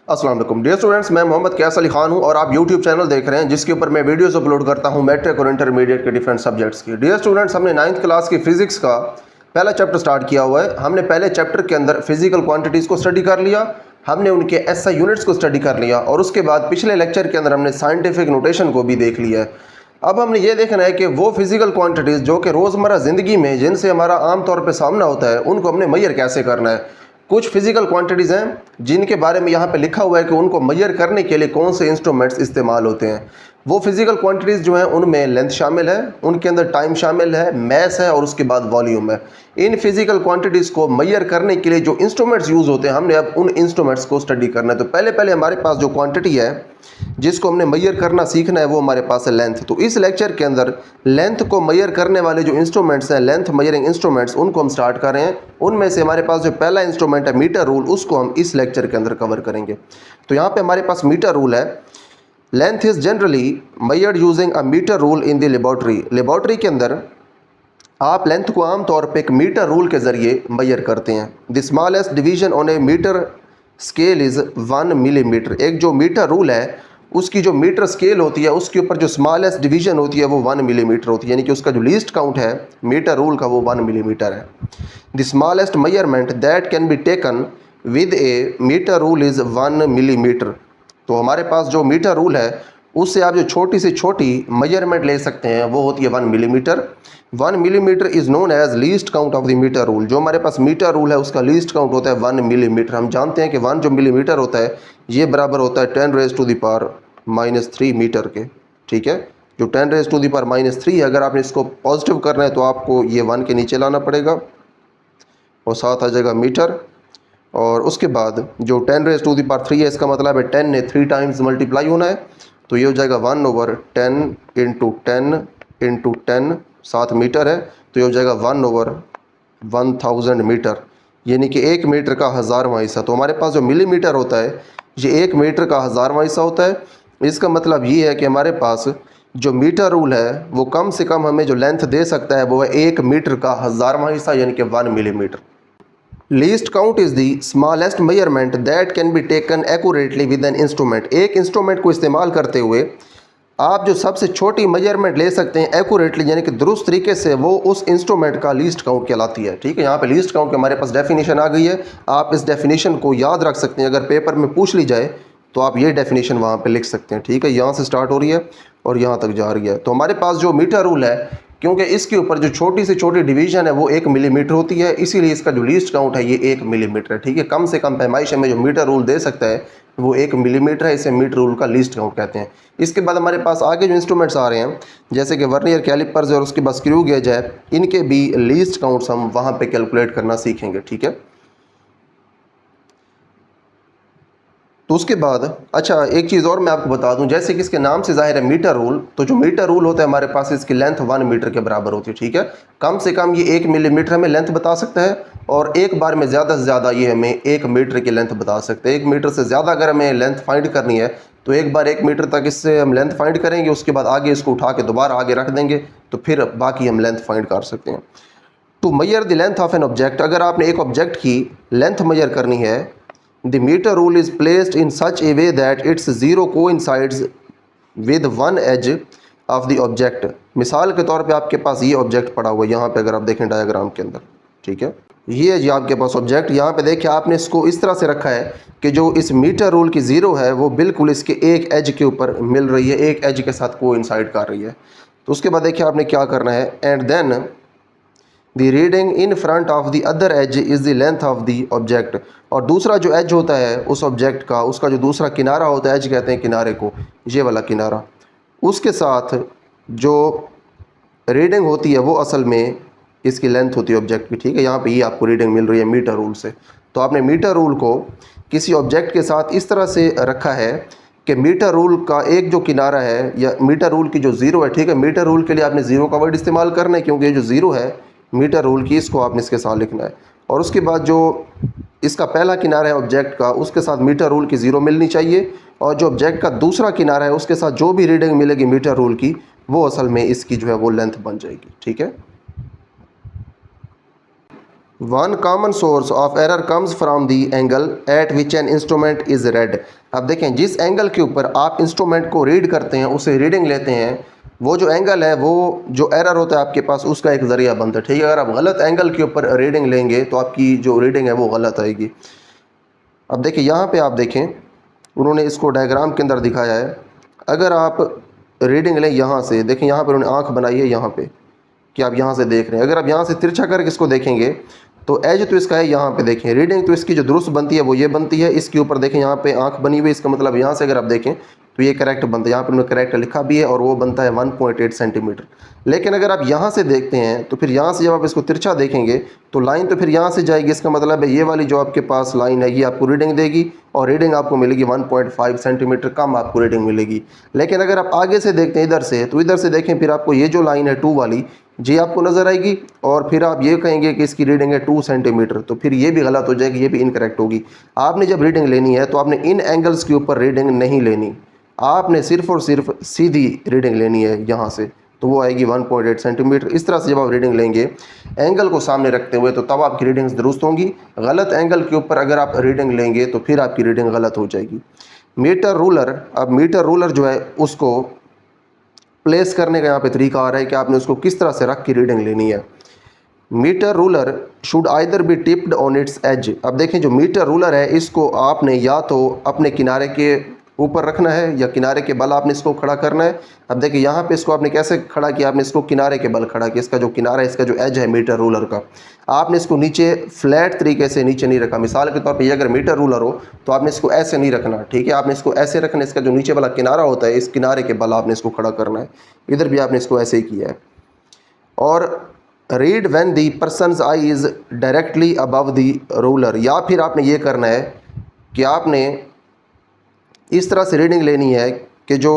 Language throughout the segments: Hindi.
अस्सलाम वालेकुम डियर स्टूडेंट्स, मैं मोहम्मद कैस अली खान हूं और आप यूट्यूब चैनल देख रहे हैं जिसके ऊपर मैं वीडियोस अपलोड करता हूं मैट्रिक और इंटरमीडिएट के डिफरेंट सब्जेक्ट्स की। डियर स्टूडेंट्स, हमने 9th क्लास की फिजिक्स का पहला चैप्टर स्टार्ट किया हुआ है। हमने पहले चैप्टर के अंदर फिजिकल क्वांटिटीज़ को स्टडी कर लिया, हमने उनके एसआई यूनिट्स को स्टडी कर लिया और उसके बाद पिछले लेक्चर के अंदर हमने साइंटिफिक नोटेशन को भी देख लिया है। अब हमने ये देखना है कि वो फिजिकल क्वांटिटीज़ जो कि रोज़मर्रा ज़िंदगी में जिनसे हमारा आम तौर पे सामना होता है उनको हमने मेजर कैसे करना है। कुछ फिजिकल क्वांटिटीज़ हैं जिनके बारे में यहाँ पे लिखा हुआ है कि उनको मेजर करने के लिए कौन से इंस्ट्रूमेंट्स इस्तेमाल होते हैं। वो फिजिकल क्वांटिटीज़ जो हैं उनमें लेंथ शामिल है, उनके अंदर टाइम शामिल है, मैस है और उसके बाद वॉल्यूम है। इन फिजिकल क्वांटिटीज़ को मेजर करने के लिए जो इंस्ट्रूमेंट्स यूज़ होते हैं हमने अब उन इंस्ट्रूमेंट्स को स्टडी करना है। तो पहले हमारे पास जो क्वांटिटी है जिसको हमने मेजर करना सीखना है वो हमारे पास है लेंथ। तो इस लेक्चर के अंदर लेंथ को मेजर करने वाले जो इंस्ट्रूमेंट्स हैं, लेंथ मेजरिंग इंस्ट्रूमेंट्स, उनको हम स्टार्ट कर रहे हैं। उनमें से हमारे पास जो पहला इंस्ट्रूमेंट है मीटर रूल, उसको हम इस लेक्चर के अंदर कवर करेंगे। तो यहाँ पे हमारे पास मीटर रूल है। Length is generally measured using a metre rule in the laboratory. Laboratory के अंदर आप लेंथ को आमतौर पे एक मीटर रूल के ज़रिए मेजर करते हैं। The smallest division on a metre scale is 1 millimetre. एक जो मीटर रूल है उसकी जो मीटर स्केल होती है उसके ऊपर जो स्मॉलेस्ट डिवीजन होती है वो 1 मिलीमीटर होती है, यानी कि उसका जो लीस्ट काउंट है मीटर रूल का वो 1 मिलीमीटर है। The smallest measurement that can be taken with a metre rule is 1 millimetre. तो हमारे पास जो मीटर रूल है उससे आप जो छोटी से छोटी मेजरमेंट ले सकते हैं वो होती है 1 millimetre. 1 millimetre is known as least count of the metre rule. जो हमारे पास मीटर रूल है उसका लीस्ट काउंट होता है 1 मिलीमीटर। हम जानते हैं कि 1 जो मिलीमीटर होता है ये बराबर होता है 10⁻³ मीटर के, ठीक है। जो 10⁻³ है, अगर आपने इसको पॉजिटिव करना है तो आपको ये 1 के नीचे लाना पड़ेगा और साथ आ जाएगा मीटर। और उसके बाद जो 10⁻³ है इसका मतलब है 10 ने 3 टाइम्स मल्टीप्लाई होना है, तो ये हो जाएगा 1/10 × 10 × 10, 7 मीटर है, तो ये हो जाएगा 1/1000 मीटर, यानी कि 1 मीटर का 1000वां हिस्सा। तो हमारे पास जो मिलीमीटर होता है ये 1 मीटर का 1000वां हिस्सा होता है। इसका मतलब ये है कि हमारे पास जो मीटर रूल है वो कम से कम हमें जो लेंथ दे सकता है वो है 1 मीटर का 1000वां हिस्सा, यानी कि 1 millimetre. Least count is the smallest measurement that can be taken accurately with an instrument. एक इंस्ट्रूमेंट को इस्तेमाल करते हुए आप जो सबसे छोटी मेजरमेंट ले सकते हैं एक्यूरेटली, यानी कि दुरुस्त तरीके से, वो उस इंस्ट्रूमेंट का लीस्ट काउंट कहलाती है, ठीक है। यहाँ पे लीस्ट काउंट की हमारे पास डेफिनेशन आ गई है। आप इस डेफिनेशन को याद रख सकते हैं, अगर पेपर में पूछ ली जाए तो आप ये डेफिनेशन वहाँ पे लिख सकते हैं, ठीक है। यहाँ से स्टार्ट हो रही है और यहाँ तक जा रही है। तो हमारे पास जो मीटर रूल है, क्योंकि इसके ऊपर जो छोटी से छोटी डिवीजन है वो 1 मिलीमीटर होती है, इसीलिए इसका जो लीस्ट काउंट है ये 1 मिलीमीटर है, ठीक है। कम से कम पैमाइश में जो मीटर रूल दे सकता है वो 1 मिलीमीटर है, इसे मीटर रूल का लीस्ट काउंट कहते हैं। इसके बाद हमारे पास आगे जो इंस्ट्रूमेंट्स आ रहे हैं जैसे कि वर्नियर कैलिपर्स और उसके बाद स्क्रू गेज है, इनके भी लीस्ट काउंट्स हम वहाँ पे कैलकुलेट करना सीखेंगे, ठीक है। तो उसके बाद अच्छा एक चीज़ और मैं आपको बता दूं, जैसे कि इसके नाम से जाहिर है मीटर रूल, तो जो मीटर रूल होता है हमारे पास इसकी लेंथ 1 मीटर के बराबर होती है, ठीक है। कम से कम ये 1 मिलीमीटर हमें लेंथ बता सकता है और एक बार में ज़्यादा से ज़्यादा ये हमें 1 मीटर की लेंथ बता सकते हैं। 1 मीटर से ज़्यादा अगर हमें लेंथ फाइंड करनी है तो एक बार 1 मीटर तक इससे हम लेंथ फाइंड करेंगे, उसके बाद आगे इसको उठा के दोबारा आगे रख देंगे तो फिर बाकी हम लेंथ फाइंड कर सकते हैं। To measure the length of an object, अगर आपने एक ऑब्जेक्ट की लेंथ मेजर करनी है, the meter rule is placed in such a way that its zero coincides with one edge of the object। मिसाल के तौर पे आपके पास ये ऑब्जेक्ट पड़ा हुआ है, यहाँ पे अगर आप देखें डायग्राम के अंदर, ठीक है, ये है जी आपके पास ऑब्जेक्ट। यहाँ पे देखिए आपने इसको इस तरह से रखा है कि जो इस मीटर रूल की ज़ीरो है वो बिल्कुल इसके एक एज के ऊपर मिल रही है, एक एज के साथ कोइंसाइड कर रही है। तो उसके बाद देखिए आपने क्या करना है, and then the reading in front of the other edge is the length of the object. और दूसरा जो एज होता है उस ऑब्जेक्ट का, उसका जो दूसरा किनारा होता है, एज कहते हैं किनारे को, ये वाला किनारा, उसके साथ जो रीडिंग होती है वो असल में इसकी लेंथ होती है ऑब्जेक्ट की, ठीक है। यहाँ पे ये आपको रीडिंग मिल रही है मीटर रूल से। तो आपने मीटर रूल को किसी ऑब्जेक्ट के साथ इस तरह से रखा है कि मीटर रूल का एक जो किनारा है या मीटर रूल की जो ज़ीरो है, ठीक है, मीटर रूल के लिए आपने ज़ीरो का वर्ड इस्तेमाल करना है क्योंकि ये जो ज़ीरो है मीटर रूल की, इसको आपने इसके साथ लिखना है। और उसके बाद जो इसका पहला किनारा है ऑब्जेक्ट का, उसके साथ मीटर रूल की ज़ीरो मिलनी चाहिए, और जो ऑब्जेक्ट का दूसरा किनारा है उसके साथ जो भी रीडिंग मिलेगी मीटर रूल की वो असल में इसकी जो है वो लेंथ बन जाएगी, ठीक है। One common source of error comes from the angle eight which an instrument is red. अब देखें, जिस एंगल के ऊपर आप इंस्ट्रूमेंट को रीड करते हैं, उसे रीडिंग लेते हैं, वो जो एंगल है, वो जो एरर होता है आपके पास, उसका एक ज़रिया बनता है। ठीक है, अगर आप गलत एंगल के ऊपर रीडिंग लेंगे तो आपकी जो रीडिंग है वो गलत आएगी। अब देखिए, यहाँ पे आप देखें, उन्होंने इसको डायग्राम के अंदर दिखाया है। अगर आप रीडिंग लें यहाँ से, देखें यहाँ पर उन्होंने आँख बनाई है यहाँ पे, कि आप यहाँ से देख रहे हैं। अगर आप यहाँ से तिरछा करके इसको देखेंगे तो एज तो इसका है यहाँ पे, देखें रीडिंग तो इसकी जो दुरुस्त बनती है वो ये बनती है। इसके ऊपर देखें यहाँ पे आँख बनी हुई है, इसका मतलब यहाँ से अगर आप देखें तो ये करेक्ट बनता है। यहाँ पर उन्होंने करेक्ट लिखा भी है और वो बनता है 1.8 सेंटीमीटर। लेकिन अगर आप यहाँ से देखते हैं तो फिर यहाँ से जब आप इसको तिरछा देखेंगे तो लाइन तो फिर यहाँ से जाएगी। इसका मतलब है ये वाली जो आपके पास लाइन है ये आपको रीडिंग देगी और रीडिंग आपको मिलेगी 1.5 सेंटीमीटर कम आपको रीडिंग मिलेगी। लेकिन अगर आप आगे से देखते हैं इधर से, तो इधर से देखें फिर आपको ये जो लाइन है 2 वाली जी आपको नज़र आएगी और फिर आप ये कहेंगे कि इसकी रीडिंग है 2 सेंटीमीटर, तो फिर ये भी गलत हो जाएगी, ये भी इनकरेक्ट होगी। आपने जब रीडिंग लेनी है तो आपने इन एंगल्स के ऊपर रीडिंग नहीं लेनी, आपने सिर्फ और सिर्फ सीधी रीडिंग लेनी है यहाँ से, तो वो आएगी 1.8 सेंटीमीटर। इस तरह से जब आप रीडिंग लेंगे एंगल को सामने रखते हुए तो तब आपकी रीडिंग्स दुरुस्त होंगी। गलत एंगल के ऊपर अगर आप रीडिंग लेंगे तो फिर आपकी रीडिंग गलत हो जाएगी। मीटर रूलर, अब मीटर रूलर जो है उसको प्लेस करने का यहाँ पे तरीका आ रहा है कि आपने उसको किस तरह से रख के रीडिंग लेनी है। Metre ruler should either be tipped on its edge. अब देखें, जो मीटर रूलर है इसको आपने या तो अपने किनारे के ऊपर रखना है या किनारे के बल आपने इसको खड़ा करना है। अब देखिए यहाँ पे इसको आपने कैसे खड़ा किया, आपने इसको किनारे के बल खड़ा किया। इसका जो किनारा है, इसका जो एज है मीटर रूलर का, आपने इसको नीचे फ्लैट तरीके से नीचे नहीं रखा। मिसाल के तौर पे ये अगर मीटर रूलर हो तो आपने इसको ऐसे नहीं रखना, ठीक है, आपने इसको ऐसे रखना। इसका जो नीचे वाला किनारा होता है, इस किनारे के बल आपने इसको खड़ा करना है। इधर भी आपने इसको ऐसे ही किया है। और read when the persons I is directly above the ruler, या फिर आपने ये करना है कि आपने इस तरह से रीडिंग लेनी है कि जो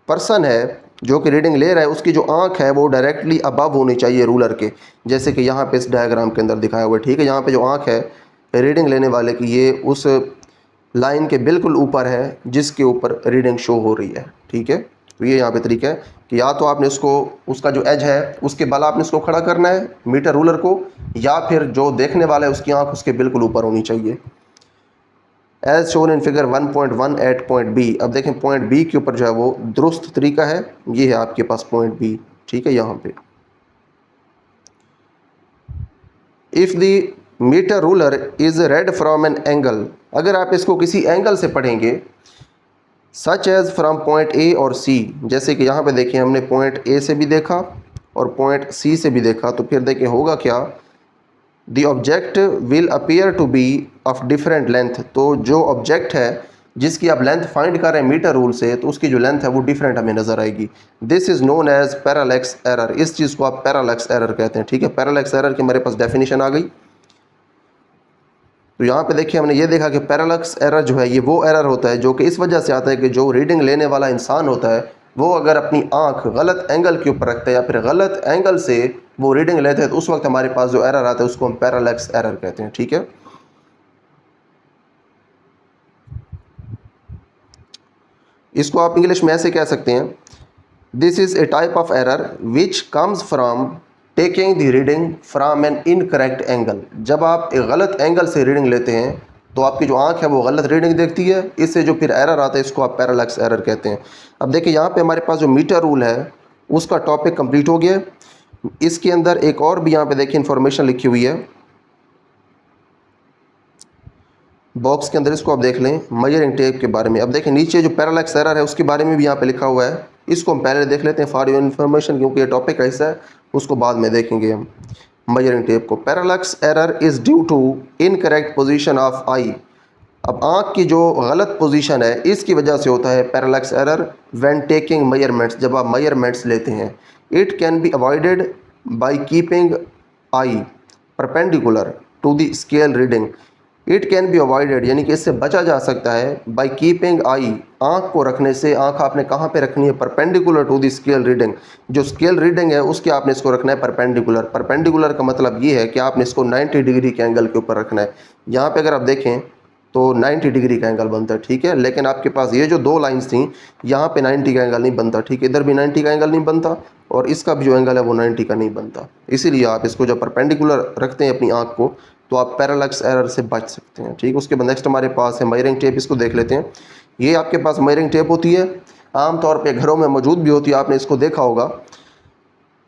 पर्सन है जो कि रीडिंग ले रहा है उसकी जो आंख है वो डायरेक्टली अबव होनी चाहिए रूलर के, जैसे कि यहाँ पे इस डायग्राम के अंदर दिखाया हुआ है। ठीक है, यहाँ पे जो आंख है रीडिंग लेने वाले की, ये उस लाइन के बिल्कुल ऊपर है जिसके ऊपर रीडिंग शो हो रही है। ठीक है, तो ये यहाँ पे तरीका है कि या तो आपने उसको, उसका जो एज है उसके बल आपने उसको खड़ा करना है मीटर रूलर को, या फिर जो देखने वाला है उसकी आंख उसके बिल्कुल ऊपर होनी चाहिए। As shown in figure 1.1 at point B. अब देखें पॉइंट बी के ऊपर जो है वो दुरुस्त तरीका है, ये है आपके पास पॉइंट बी। ठीक है, यहाँ पे if the metre ruler is read from an angle, अगर आप इसको किसी एंगल से पढ़ेंगे, such as from point A और सी, जैसे कि यहाँ पे देखें हमने पॉइंट ए से भी देखा और पॉइंट सी से भी देखा, तो फिर देखें होगा क्या, the object will appear to be of different length. तो जो ऑब्जेक्ट है जिसकी आप लेंथ फाइंड कर रहे हैं मीटर रूल से, तो उसकी जो लेंथ है वो डिफरेंट हमें नज़र आएगी। This is known as parallax error, इस चीज़ को आप पैरालैक्स एरर कहते हैं। ठीक है, पैरालैक्स एरर की हमारे पास डेफिनेशन आ गई। तो यहाँ पे देखिए हमने ये देखा कि पैरालैक्स एरर जो है ये वो एरर होता है जो कि इस वजह से आता है कि जो रीडिंग लेने वाला इंसान होता है वो अगर अपनी आंख गलत एंगल के ऊपर रखता है या फिर गलत एंगल से वो रीडिंग लेते हैं, तो उस वक्त हमारे पास जो एरर आता है उसको हम पैरालैक्स एरर कहते हैं। ठीक है, इसको आप इंग्लिश में ऐसे कह सकते हैं, this is a type of error which comes from taking the reading from an incorrect angle. जब आप एक गलत एंगल से रीडिंग लेते हैं तो आपकी जो आंख है वो गलत रीडिंग देखती है, इससे जो फिर एरर आता है इसको आप पैरालैक्स एरर कहते हैं। अब देखिए यहाँ पे हमारे पास जो मीटर रूल है उसका टॉपिक कंप्लीट हो गया। इसके अंदर एक और भी यहाँ पे देखिए इन्फॉर्मेशन लिखी हुई है बॉक्स के अंदर, इसको आप देख लें मेजरिंग टेप के बारे में। अब देखें नीचे जो पैरालैक्स एरर है उसके बारे में भी यहाँ पे लिखा हुआ है, इसको हम पहले देख लेते हैं फॉर योर इन्फॉर्मेशन, क्योंकि ये टॉपिक ऐसा है, उसको बाद में देखेंगे हम मेजरिंग टेप को। Parallax error is due to incorrect position of eye. अब आँख की जो गलत पोजीशन है इसकी वजह से होता है parallax error when taking measurements, जब आप मेजरमेंट्स लेते हैं। It can be avoided by keeping eye perpendicular to the scale reading. It can be avoided यानी कि इससे बचा जा सकता है बाय कीपिंग आई, आँख को रखने से। आँख आपने कहाँ पे रखनी है, perpendicular to the scale reading. जो स्केल रीडिंग है उसके आपने इसको रखना है परपेंडिकुलर। परपेंडिकुलर का मतलब ये है कि आपने इसको 90 डिग्री के एंगल के ऊपर रखना है। यहाँ पे अगर आप देखें तो 90 डिग्री का एंगल बनता है। ठीक है, लेकिन आपके पास ये जो दो लाइंस थी यहाँ पे 90 का एंगल नहीं बनता। ठीक है, इधर भी 90 का एंगल नहीं बनता और इसका भी जो एंगल है वो 90 का नहीं बनता। इसीलिए आप इसको जब परपेंडिकुलर रखते हैं अपनी आँख को तो आप पैरालैक्स एरर से बच सकते हैं। ठीक, उसके बाद नेक्स्ट हमारे पास है मेजरिंग टेप। इसको देख लेते हैं। ये आपके पास मेजरिंग टेप होती है, आमतौर पे घरों में मौजूद भी होती है, आपने इसको देखा होगा।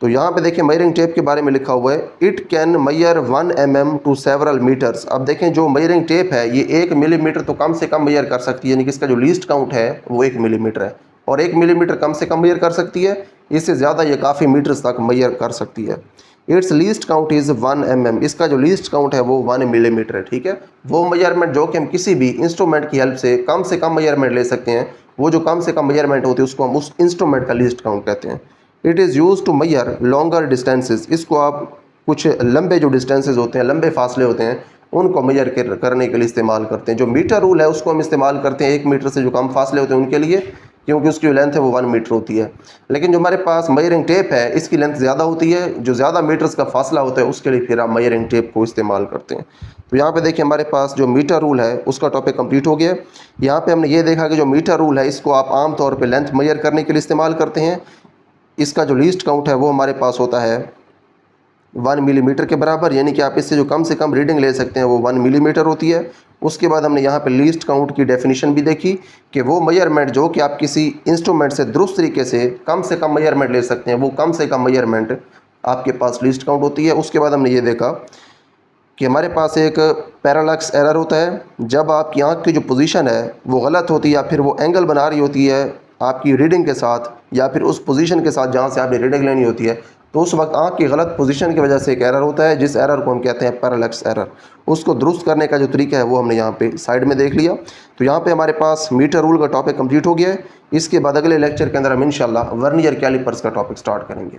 तो यहाँ पे देखिए मेजरिंग टेप के बारे में लिखा हुआ है, it can measure 1 mm to several metres. अब देखें जो मेजरिंग टेप है ये 1 मिलीमीटर तो कम से कम मेजर कर सकती है, यानी कि इसका जो लीस्ट काउंट है वो 1 मिलीमीटर है, और 1 मिलीमीटर कम से कम मेजर कर सकती है, इससे ज़्यादा ये काफ़ी मीटर्स तक मेजर कर सकती है। It's least count is 1 mm, इसका जो लीस्ट काउंट है वो 1 मिलीमीटर है। ठीक है, वो मेजरमेंट जो कि हम किसी भी इंस्ट्रूमेंट की हेल्प से कम मेजरमेंट ले सकते हैं, वो जो कम से कम मेजरमेंट होती है उसको हम उस इंस्ट्रूमेंट का लीस्ट काउंट कहते हैं। It is use to measure longer distances, इसको आप कुछ लंबे जो डिस्टेंसेज होते हैं, लंबे फासले होते हैं, उनको मेजर करने के लिए इस्तेमाल करते हैं। जो मीटर रूल है उसको हम इस्तेमाल करते हैं 1 मीटर से जो कम फासले होते हैं उनके लिए, क्योंकि उसकी जो लेंथ है वो 1 मीटर होती है। लेकिन जो हमारे पास मेजरिंग टेप है इसकी लेंथ ज़्यादा होती है, जो ज़्यादा मीटर्स का फासला होता है उसके लिए फिर आप मेजरिंग टेप को इस्तेमाल करते हैं। तो यहाँ पे देखिए हमारे पास जो मीटर रूल है उसका टॉपिक कंप्लीट हो गया। यहाँ पे हमने ये देखा कि जो मीटर रूल है इसको आप आम तौर पे लेंथ मेजर करने के लिए इस्तेमाल करते हैं। इसका जो लीस्ट काउंट है वो हमारे पास होता है 1 मिलीमीटर के बराबर, यानी कि आप इससे जो कम से कम रीडिंग ले सकते हैं वो 1 मिलीमीटर होती है। उसके बाद हमने यहाँ पे लीस्ट काउंट की डेफिनेशन भी देखी कि वो मेजरमेंट जो कि आप किसी इंस्ट्रूमेंट से दुरुस्त तरीके से कम मेजरमेंट ले सकते हैं, वो कम से कम मेजरमेंट आपके पास लीस्ट काउंट होती है। उसके बाद हमने ये देखा कि हमारे पास एक पैरालैक्स एरर होता है, जब आपकी आँख की जो पोजीशन है वो गलत होती है या फिर वो एंगल बना रही होती है आपकी रीडिंग के साथ, या फिर उस पोजीशन के साथ जहाँ से आपने रीडिंग लेनी होती है, तो उस वक्त आँख की गलत पोजीशन की वजह से एक एरर होता है, जिस एरर को हम कहते हैं पैरालैक्स एरर। उसको दुरुस्त करने का जो तरीका है वो हमने यहाँ पे साइड में देख लिया। तो यहाँ पे हमारे पास मीटर रूल का टॉपिक कंप्लीट हो गया है। इसके बाद अगले लेक्चर के अंदर हम इंशाल्लाह वर्नियर कैलिपर्स का टॉपिक स्टार्ट करेंगे।